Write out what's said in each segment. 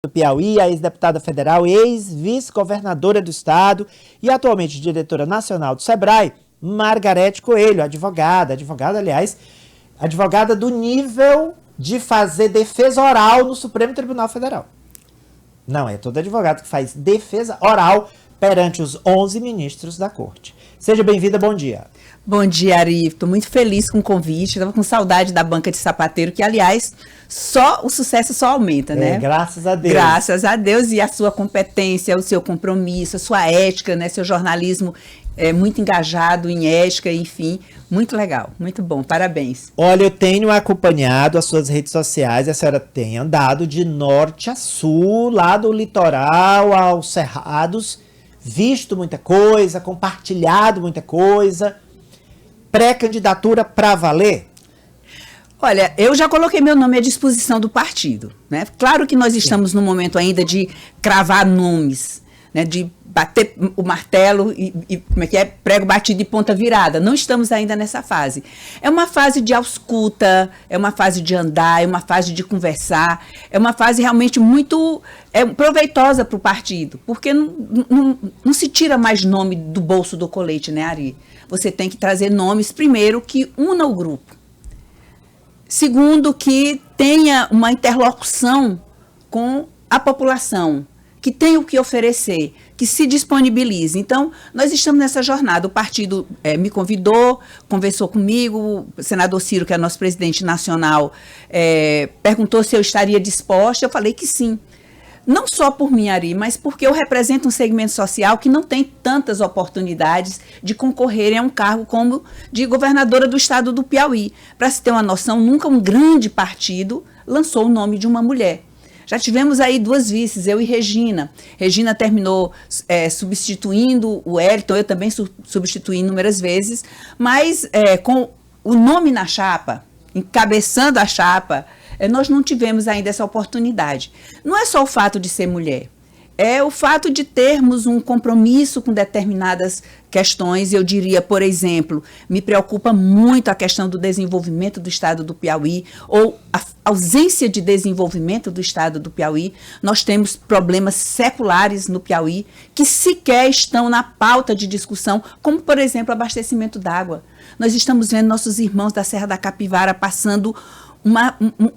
do Piauí, a ex-deputada federal, ex-vice-governadora do estado e atualmente diretora nacional do Sebrae, Margarete Coelho, advogada, aliás, advogada do nível de fazer defesa oral no Supremo Tribunal Federal. Não é todo advogado que faz defesa oral perante os 11 ministros da corte. Seja bem-vinda, bom dia. Bom dia, Ari. Estou muito feliz com o convite. Estava com saudade da banca de sapateiro, que, aliás, só o sucesso só aumenta, né? Graças a Deus. Graças a Deus. E a sua competência, o seu compromisso, a sua ética, né? Seu jornalismo é muito engajado em ética, enfim. Muito legal, muito bom. Parabéns. Olha, eu tenho acompanhado as suas redes sociais. A senhora tem andado de norte a sul, lá do litoral aos cerrados, visto muita coisa, compartilhado muita coisa. Pré-candidatura para valer? Olha, eu já coloquei meu nome à disposição do partido, né? Claro que nós estamos no momento ainda de cravar nomes, né? De bater o martelo e como é que é? Prego batido e ponta virada. Não estamos ainda nessa fase. É uma fase de ausculta, é uma fase de andar, é uma fase de conversar, é uma fase realmente muito proveitosa para o partido, porque não se tira mais nome do bolso do colete, né, Ari? Você tem que trazer nomes, primeiro, que unam o grupo. Segundo, que tenha uma interlocução com a população, que tenha o que oferecer, que se disponibilize. Então, nós estamos nessa jornada. O partido me convidou, conversou comigo, o senador Ciro, que é nosso presidente nacional, perguntou se eu estaria disposta. Eu falei que sim. Não só por mim, Ari, mas porque eu represento um segmento social que não tem tantas oportunidades de concorrerem a um cargo como de governadora do estado do Piauí. Para se ter uma noção, nunca um grande partido lançou o nome de uma mulher. Já tivemos aí 2 vices, eu e Regina. Regina terminou substituindo o Wellington, eu também substituí inúmeras vezes, mas com o nome na chapa, encabeçando a chapa, nós não tivemos ainda essa oportunidade. Não é só o fato de ser mulher, é o fato de termos um compromisso com determinadas questões. Eu diria, por exemplo, me preocupa muito a questão do desenvolvimento do estado do Piauí, ou a ausência de desenvolvimento do estado do Piauí. Nós temos problemas seculares no Piauí que sequer estão na pauta de discussão, como, por exemplo, abastecimento d'água. Nós estamos vendo nossos irmãos da Serra da Capivara passando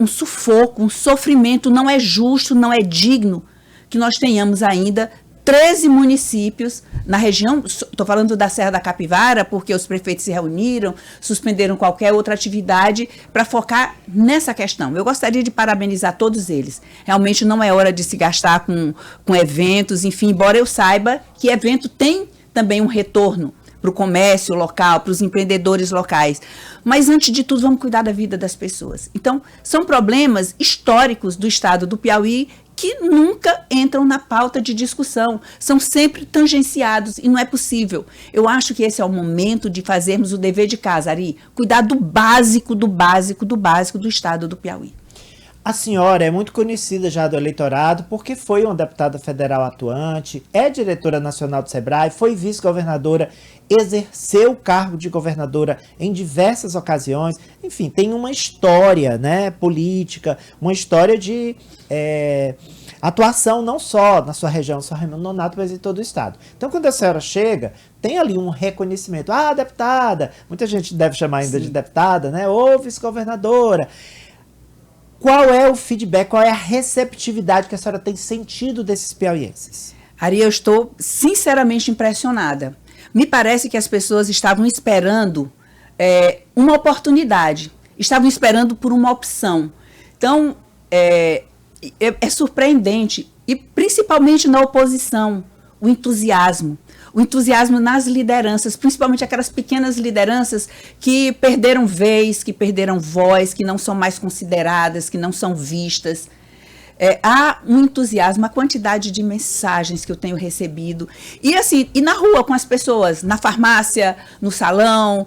um sufoco, um sofrimento. Não é justo, não é digno que nós tenhamos ainda 13 municípios na região. Estou falando da Serra da Capivara porque os prefeitos se reuniram, suspenderam qualquer outra atividade para focar nessa questão. Eu gostaria de parabenizar todos eles. Realmente não é hora de se gastar com eventos, enfim, embora eu saiba que evento tem também um retorno para o comércio local, para os empreendedores locais. Mas, antes de tudo, vamos cuidar da vida das pessoas. Então, são problemas históricos do estado do Piauí que nunca entram na pauta de discussão. São sempre tangenciados e não é possível. Eu acho que esse é o momento de fazermos o dever de casa, Ari. Cuidar do básico, do básico, do básico do estado do Piauí. A senhora é muito conhecida já do eleitorado porque foi uma deputada federal atuante, é diretora nacional do Sebrae, foi vice-governadora, exerceu o cargo de governadora em diversas ocasiões. Enfim, tem uma história, né, política, uma história de atuação não só na sua região, São Raimundo Nonato, mas em todo o estado. Então, quando a senhora chega, tem ali um reconhecimento. Ah, deputada, muita gente deve chamar ainda de deputada, né, ou vice-governadora. Qual é o feedback, qual é a receptividade que a senhora tem sentido desses piauienses? Ari, eu estou sinceramente impressionada. Me parece que as pessoas estavam esperando uma oportunidade, estavam esperando por uma opção. Então, é surpreendente, e principalmente na oposição, o entusiasmo nas lideranças, principalmente aquelas pequenas lideranças que perderam vez, que perderam voz, que não são mais consideradas, que não são vistas. Há um entusiasmo, a quantidade de mensagens que eu tenho recebido. E assim, e na rua com as pessoas, na farmácia, no salão,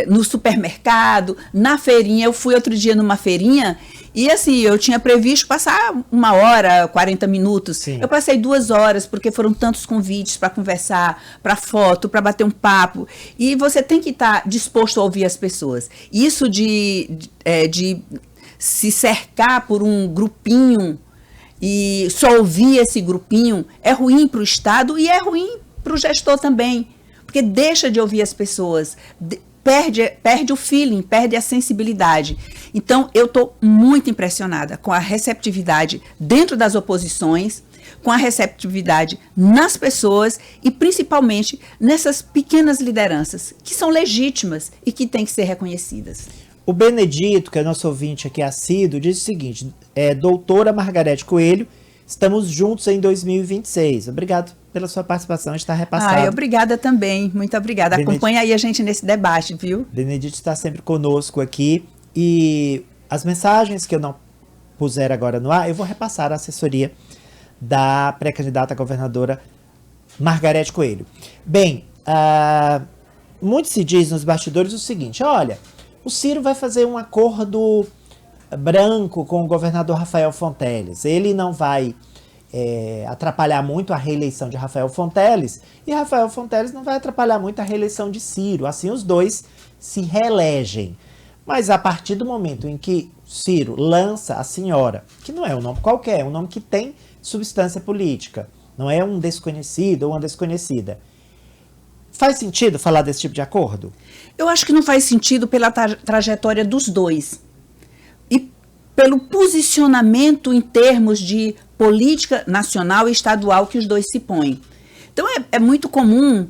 no supermercado, na feirinha. Eu fui outro dia numa feirinha e assim, eu tinha previsto passar 1h, 40 minutos. Sim. Eu passei 2 horas, porque foram tantos convites para conversar, para foto, para bater um papo. E você tem que estar disposto a ouvir as pessoas. Isso de se cercar por um grupinho e só ouvir esse grupinho é ruim para o Estado e é ruim para o gestor também, porque deixa de ouvir as pessoas, perde o feeling, perde a sensibilidade. Então, eu estou muito impressionada com a receptividade dentro das oposições, com a receptividade nas pessoas e principalmente nessas pequenas lideranças, que são legítimas e que têm que ser reconhecidas. O Benedito, que é nosso ouvinte aqui assíduo, diz o seguinte: doutora Margarete Coelho, estamos juntos em 2026. Obrigado pela sua participação, está repassado. Obrigada também, muito obrigada. Acompanha aí a gente nesse debate, viu? Benedito está sempre conosco aqui e as mensagens que eu não puser agora no ar, eu vou repassar à assessoria da pré-candidata a governadora Margarete Coelho. Bem, muito se diz nos bastidores o seguinte: olha, o Ciro vai fazer um acordo branco com o governador Rafael Fonteles. Ele não vai atrapalhar muito a reeleição de Rafael Fonteles e Rafael Fonteles não vai atrapalhar muito a reeleição de Ciro. Assim, os dois se reelegem. Mas a partir do momento em que Ciro lança a senhora, que não é um nome qualquer, é um nome que tem substância política, não é um desconhecido ou uma desconhecida. Faz sentido falar desse tipo de acordo? Eu acho que não faz sentido pela trajetória dos dois e pelo posicionamento em termos de política nacional e estadual que os dois se põem. Então, é muito comum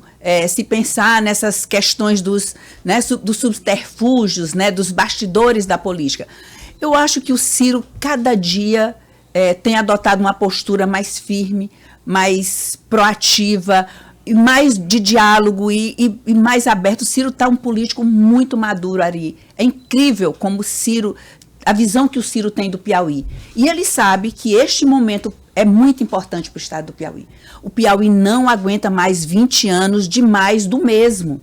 se pensar nessas questões dos subterfúgios, dos bastidores da política. Eu acho que o Ciro, cada dia, tem adotado uma postura mais firme, mais proativa, mais de diálogo e mais aberto. O Ciro está um político muito maduro, Ari. É incrível como o Ciro, a visão que o Ciro tem do Piauí. E ele sabe que este momento é muito importante para o estado do Piauí. O Piauí não aguenta mais 20 anos de mais do mesmo.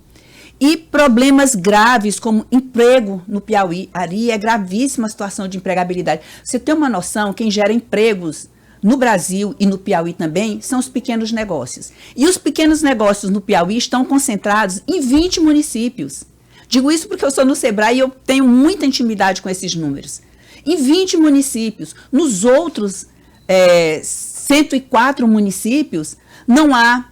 E problemas graves como emprego no Piauí. Ari, é gravíssima a situação de empregabilidade. Você tem uma noção, quem gera empregos no Brasil e no Piauí também são os pequenos negócios. E os pequenos negócios no Piauí estão concentrados em 20 municípios. Digo isso porque eu sou no Sebrae e eu tenho muita intimidade com esses números. Em 20 municípios. Nos outros 104 municípios, não há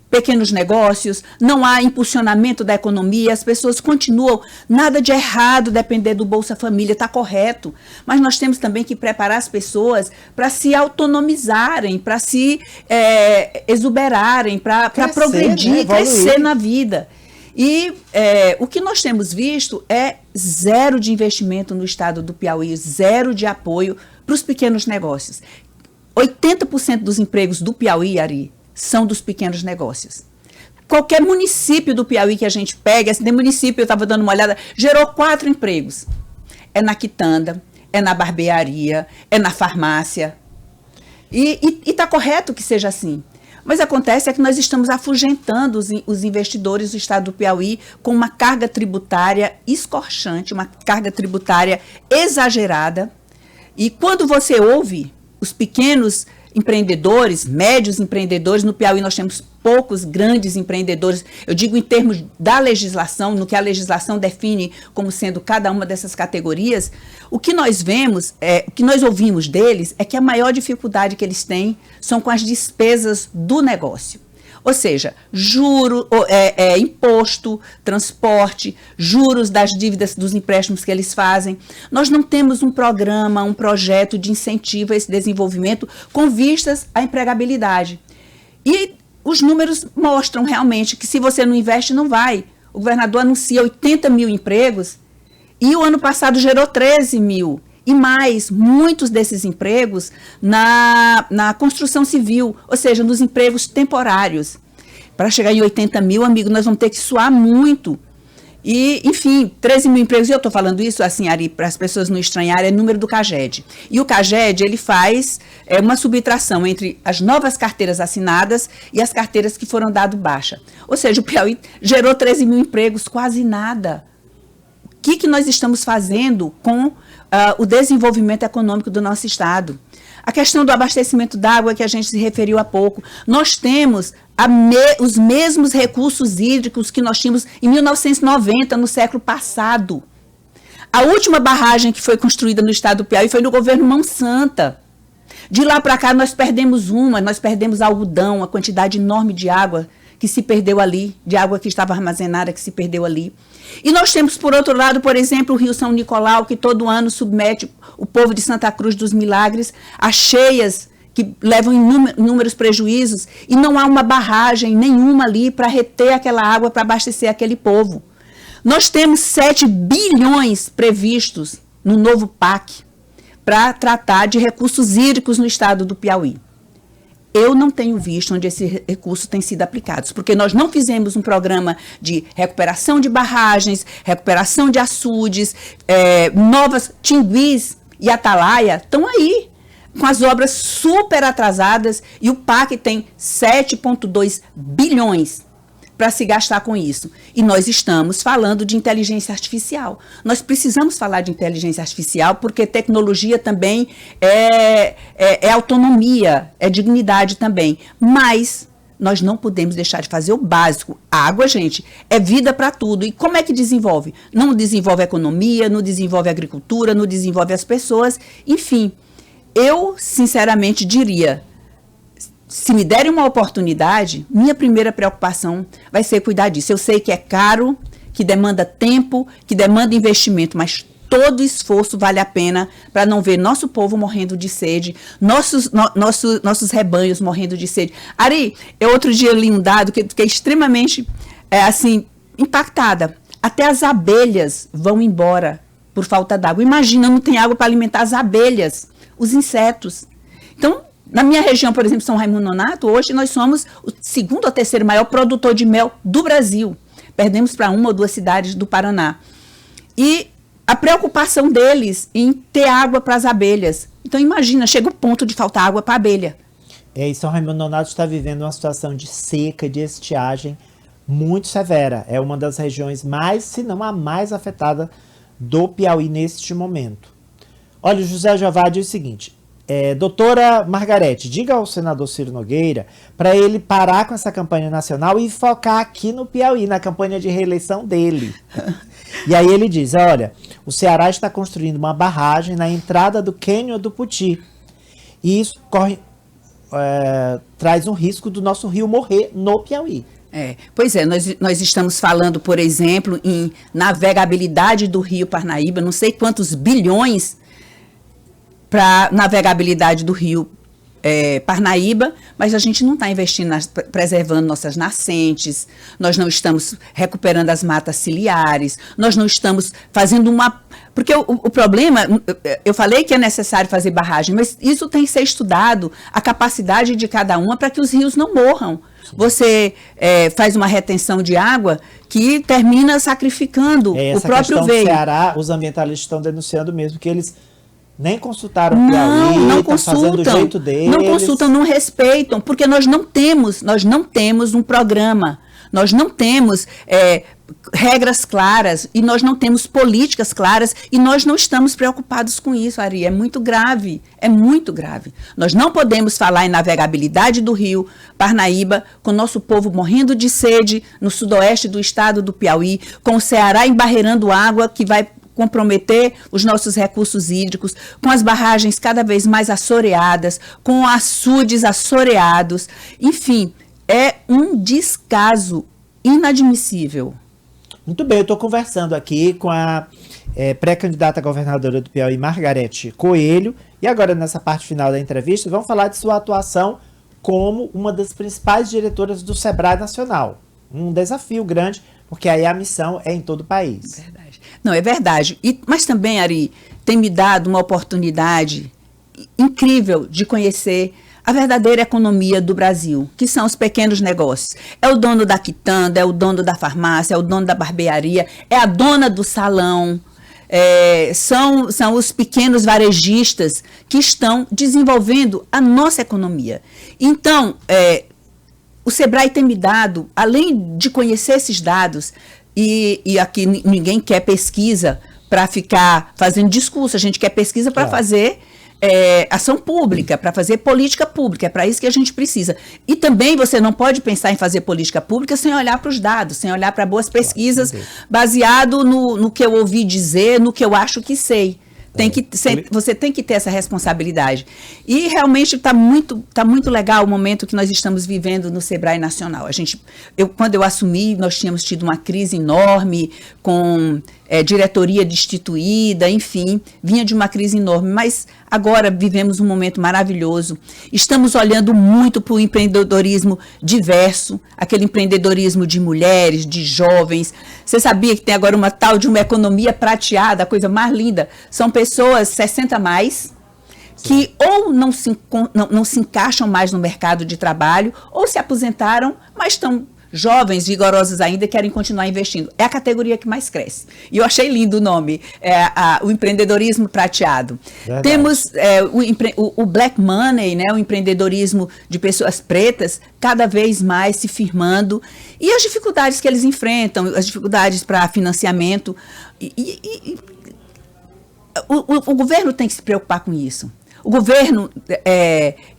pequenos negócios, não há impulsionamento da economia, as pessoas continuam, nada de errado depender do Bolsa Família, está correto, mas nós temos também que preparar as pessoas para se autonomizarem, para se exuberarem, para progredir, né? Crescer na vida. E o que nós temos visto é zero de investimento no estado do Piauí, zero de apoio para os pequenos negócios. 80% dos empregos do Piauí, Ari, são dos pequenos negócios. Qualquer município do Piauí que a gente pega, esse município, eu estava dando uma olhada, gerou 4 empregos. É na quitanda, é na barbearia, é na farmácia. E está correto que seja assim. Mas acontece que nós estamos afugentando os investidores do estado do Piauí com uma carga tributária escorchante, uma carga tributária exagerada. E quando você ouve os pequenos empreendedores, médios empreendedores, no Piauí nós temos poucos grandes empreendedores, eu digo em termos da legislação, no que a legislação define como sendo cada uma dessas categorias, o que nós vemos, o que nós ouvimos deles é que a maior dificuldade que eles têm são com as despesas do negócio. Ou seja, juro, imposto, transporte, juros das dívidas dos empréstimos que eles fazem. Nós não temos um programa, um projeto de incentivo a esse desenvolvimento com vistas à empregabilidade. E os números mostram realmente que se você não investe, não vai. O governador anuncia 80 mil empregos e o ano passado gerou 13 mil. E mais, muitos desses empregos na construção civil, ou seja, nos empregos temporários. Para chegar em 80 mil, amigo, nós vamos ter que suar muito. E, enfim, 13 mil empregos, e eu estou falando isso, assim, Ari, para as pessoas não estranharem, é número do CAGED. E o CAGED, ele faz uma subtração entre as novas carteiras assinadas e as carteiras que foram dado baixa. Ou seja, o Piauí gerou 13 mil empregos, quase nada. O que nós estamos fazendo com o desenvolvimento econômico do nosso estado? A questão do abastecimento d'água que a gente se referiu há pouco. Nós temos os mesmos recursos hídricos que nós tínhamos em 1990, no século passado. A última barragem que foi construída no estado do Piauí foi no governo Mão Santa. De lá para cá nós perdemos algodão, a quantidade enorme de água que se perdeu ali, de água que estava armazenada, que se perdeu ali. E nós temos, por outro lado, por exemplo, o Rio São Nicolau, que todo ano submete o povo de Santa Cruz dos Milagres a cheias que levam inúmeros prejuízos, e não há uma barragem nenhuma ali para reter aquela água, para abastecer aquele povo. Nós temos 7 bilhões previstos no novo PAC para tratar de recursos hídricos no estado do Piauí. Eu não tenho visto onde esses recursos têm sido aplicados, porque nós não fizemos um programa de recuperação de barragens, recuperação de açudes, novas Tinguis e Atalaia estão aí, com as obras super atrasadas, e o PAC tem 7,2 bilhões para se gastar com isso. E nós estamos falando de inteligência artificial. Nós precisamos falar de inteligência artificial porque tecnologia também é autonomia, é dignidade também. Mas nós não podemos deixar de fazer o básico. Água, gente, é vida para tudo. E como é que desenvolve? Não desenvolve a economia, não desenvolve a agricultura, não desenvolve as pessoas. Enfim, eu sinceramente diria, se me derem uma oportunidade, minha primeira preocupação vai ser cuidar disso. Eu sei que é caro, que demanda tempo, que demanda investimento, mas todo esforço vale a pena para não ver nosso povo morrendo de sede, nossos rebanhos morrendo de sede. Ari, eu outro dia li um dado que fiquei extremamente impactada. Até as abelhas vão embora por falta d'água. Imagina, não tem água para alimentar as abelhas, os insetos. Então, na minha região, por exemplo, São Raimundo Nonato, hoje nós somos o 2º ou 3º maior produtor de mel do Brasil. Perdemos para 1 ou 2 cidades do Paraná. E a preocupação deles em ter água para as abelhas. Então, imagina, chega o ponto de faltar água para a abelha. E São Raimundo Nonato está vivendo uma situação de seca, de estiagem muito severa. É uma das regiões mais, se não a mais afetada do Piauí neste momento. Olha, o José Jeová diz o seguinte: doutora Margarete, diga ao senador Ciro Nogueira para ele parar com essa campanha nacional e focar aqui no Piauí, na campanha de reeleição dele. E aí ele diz, olha, o Ceará está construindo uma barragem na entrada do Cânion do Puti. E isso traz um risco do nosso rio morrer no Piauí. Pois é, nós estamos falando, por exemplo, em navegabilidade do rio Parnaíba, não sei quantos bilhões para navegabilidade do rio Parnaíba, mas a gente não está investindo, preservando nossas nascentes, nós não estamos recuperando as matas ciliares, nós não estamos fazendo porque o problema, eu falei que é necessário fazer barragem, mas isso tem que ser estudado, a capacidade de cada uma para que os rios não morram. Você faz uma retenção de água que termina sacrificando o próprio veio. No Ceará, os ambientalistas estão denunciando mesmo que eles nem consultaram o Piauí, não consultam, fazendo do jeito deles. Não consultam, não respeitam, porque nós não temos um programa, nós não temos regras claras, e nós não temos políticas claras, e nós não estamos preocupados com isso, Ari, é muito grave. Nós não podemos falar em navegabilidade do rio Parnaíba, com o nosso povo morrendo de sede no sudoeste do estado do Piauí, com o Ceará embarreirando água que vai comprometer os nossos recursos hídricos, com as barragens cada vez mais assoreadas, com açudes assoreados. Enfim, é um descaso inadmissível. Muito bem, eu estou conversando aqui com a pré-candidata a governadora do Piauí, Margarete Coelho, e agora nessa parte final da entrevista vamos falar de sua atuação como uma das principais diretoras do Sebrae Nacional. Um desafio grande, porque aí a missão é em todo o país. Verdade. Não, é verdade. Mas também, Ari, tem me dado uma oportunidade incrível de conhecer a verdadeira economia do Brasil, que são os pequenos negócios. É o dono da quitanda, é o dono da farmácia, é o dono da barbearia, é a dona do salão, são os pequenos varejistas que estão desenvolvendo a nossa economia. Então, o Sebrae tem me dado, além de conhecer esses dados, e aqui ninguém quer pesquisa para ficar fazendo discurso, a gente quer pesquisa para fazer ação pública, para fazer política pública, é para isso que a gente precisa. E também você não pode pensar em fazer política pública sem olhar para os dados, sem olhar para boas pesquisas, baseado no que eu ouvi dizer, no que eu acho que sei. Você tem que ter essa responsabilidade. E realmente tá muito legal o momento que nós estamos vivendo no Sebrae Nacional. Quando eu assumi, nós tínhamos tido uma crise enorme, com diretoria destituída, enfim, vinha de uma crise enorme, mas agora vivemos um momento maravilhoso. Estamos olhando muito para o empreendedorismo diverso, aquele empreendedorismo de mulheres, de jovens. Você sabia que tem agora uma tal de uma economia prateada, a coisa mais linda? São pessoas 60 a mais, que ou não se encaixam mais no mercado de trabalho, ou se aposentaram, mas estão jovens, vigorosos ainda, querem continuar investindo. É a categoria que mais cresce. E eu achei lindo o nome, o empreendedorismo prateado. Verdade. Temos o black money, né, o empreendedorismo de pessoas pretas, cada vez mais se firmando. E as dificuldades que eles enfrentam, as dificuldades para financiamento. O governo tem que se preocupar com isso. O governo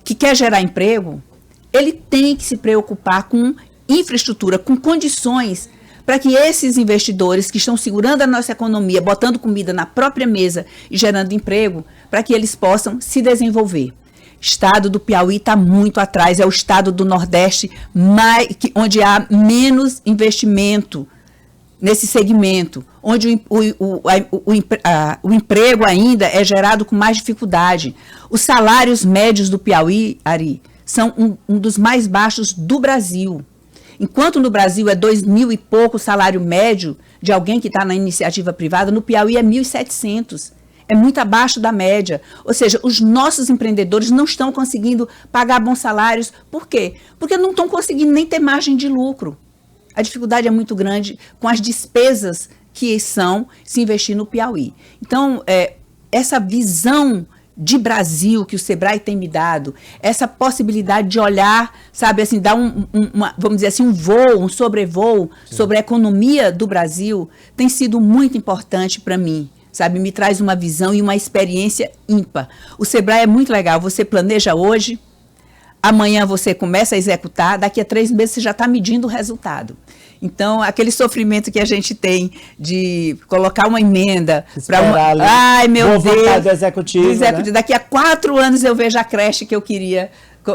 que quer gerar emprego, ele tem que se preocupar com infraestrutura, com condições para que esses investidores que estão segurando a nossa economia, botando comida na própria mesa e gerando emprego, para que eles possam se desenvolver. O estado do Piauí está muito atrás, é o estado do Nordeste onde há menos investimento nesse segmento, onde o emprego ainda é gerado com mais dificuldade. Os salários médios do Piauí, Ari, são um dos mais baixos do Brasil. Enquanto no Brasil é 2.000 e pouco o salário médio de alguém que está na iniciativa privada, no Piauí é 1.700. É muito abaixo da média. Ou seja, os nossos empreendedores não estão conseguindo pagar bons salários. Por quê? Porque não estão conseguindo nem ter margem de lucro. A dificuldade é muito grande com as despesas que são se investir no Piauí. Então, essa visão de Brasil que o Sebrae tem me dado, essa possibilidade de olhar, sabe, assim, dar vamos dizer assim, um sobrevoo sobre a economia do Brasil, tem sido muito importante para mim, sabe, me traz uma visão e uma experiência ímpar. O Sebrae é muito legal, você planeja hoje, amanhã você começa a executar, daqui a 3 meses você já está medindo o resultado. Então, aquele sofrimento que a gente tem de colocar uma emenda para ai, meu Deus, executivo, né? Daqui a 4 anos eu vejo a creche que eu queria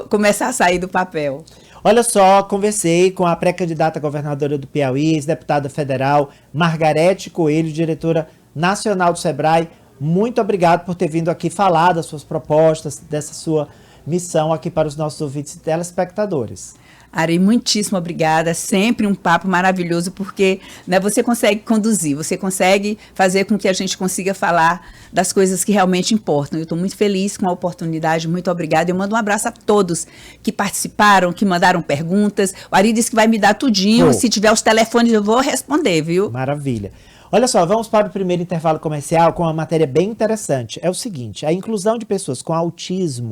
começar a sair do papel. Olha só, conversei com a pré-candidata governadora do Piauí, ex-deputada federal, Margarete Coelho, diretora nacional do Sebrae. Muito obrigado por ter vindo aqui falar das suas propostas, dessa sua missão aqui para os nossos ouvintes e telespectadores. Ari, muitíssimo obrigada, sempre um papo maravilhoso, porque, né, você consegue conduzir, você consegue fazer com que a gente consiga falar das coisas que realmente importam. Eu estou muito feliz com a oportunidade, muito obrigada. Eu mando um abraço a todos que participaram, que mandaram perguntas. O Ari disse que vai me dar tudinho, se tiver os telefones eu vou responder, viu? Maravilha. Olha só, vamos para o primeiro intervalo comercial com uma matéria bem interessante. É o seguinte, a inclusão de pessoas com autismo